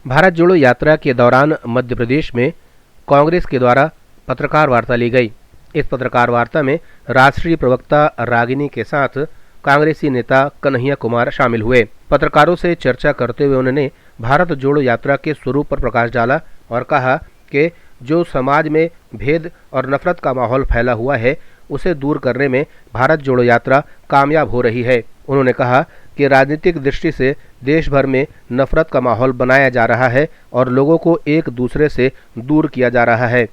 भारत जोड़ो यात्रा के दौरान मध्य प्रदेश में कांग्रेस के द्वारा पत्रकार वार्ता ली गई। इस पत्रकार वार्ता में राष्ट्रीय प्रवक्ता रागिनी के साथ कांग्रेसी नेता कन्हैया कुमार शामिल हुए। पत्रकारों से चर्चा करते हुए उन्होंने भारत जोड़ो यात्रा के स्वरूप पर प्रकाश डाला और कहा कि जो समाज में भेद और नफरत का माहौल फैला हुआ है उसे दूर करने में भारत जोड़ो यात्रा कामयाब हो रही है। उन्होंने कहा कि राजनीतिक दृष्टि से देश भर में नफरत का माहौल बनाया जा रहा है और लोगों को एक दूसरे से दूर किया जा रहा है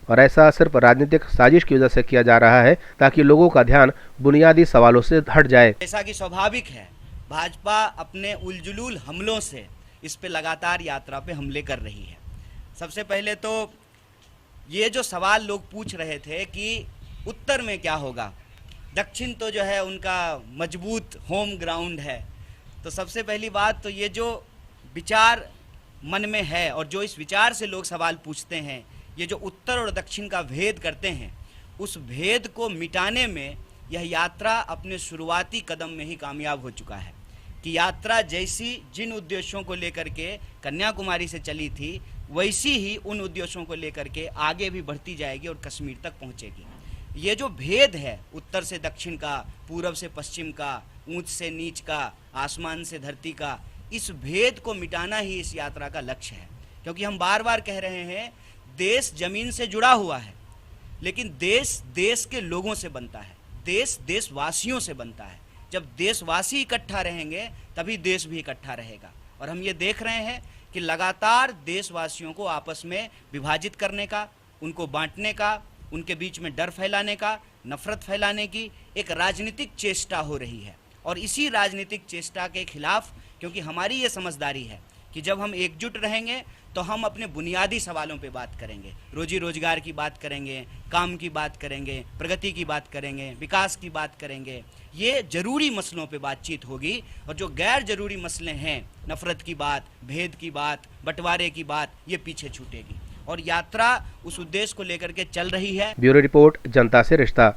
और ऐसा सिर्फ राजनीतिक साजिश की वजह से किया जा रहा है ताकि लोगों का ध्यान बुनियादी सवालों से हट जाए। जैसा कि स्वाभाविक है, भाजपा अपने उलझुल हमलों से इस पे लगातार यात्रा पे हमले कर रही है। सबसे पहले तो ये जो सवाल लोग पूछ रहे थे कि उत्तर में क्या होगा, दक्षिण तो जो है उनका मजबूत होम ग्राउंड है। तो सबसे पहली बात तो ये जो विचार मन में है और जो इस विचार से लोग सवाल पूछते हैं, ये जो उत्तर और दक्षिण का भेद करते हैं, उस भेद को मिटाने में यह यात्रा अपने शुरुआती कदम में ही कामयाब हो चुका है कि यात्रा जैसी जिन उद्देश्यों को लेकर के कन्याकुमारी से चली थी वैसी ही उन उद्देश्यों को लेकर के आगे भी बढ़ती जाएगी और कश्मीर तक पहुंचेगी। ये जो भेद है उत्तर से दक्षिण का, पूरब से पश्चिम का, ऊंच से नीच का, आसमान से धरती का, इस भेद को मिटाना ही इस यात्रा का लक्ष्य है। क्योंकि हम बार बार कह रहे हैं देश जमीन से जुड़ा हुआ है, लेकिन देश देश के लोगों से बनता है, देश देशवासियों से बनता है। जब देशवासी इकट्ठा रहेंगे तभी देश भी इकट्ठा रहेगा। और हम ये देख रहे हैं कि लगातार देशवासियों को आपस में विभाजित करने का, उनको बांटने का, उनके बीच में डर फैलाने का, नफरत फैलाने की एक राजनीतिक चेष्टा हो रही है। और इसी राजनीतिक चेष्टा के खिलाफ, क्योंकि हमारी ये समझदारी है कि जब हम एकजुट रहेंगे तो हम अपने बुनियादी सवालों पे बात करेंगे, रोजी रोजगार की बात करेंगे, काम की बात करेंगे, प्रगति की बात करेंगे, विकास की बात करेंगे। ये जरूरी मसलों पे बातचीत होगी और जो गैर जरूरी मसले हैं, नफरत की बात, भेद की बात, बंटवारे की बात, ये पीछे छूटेगी। और यात्रा उस उद्देश्य को लेकर के चल रही है। ब्यूरो रिपोर्ट, जनता से रिश्ता।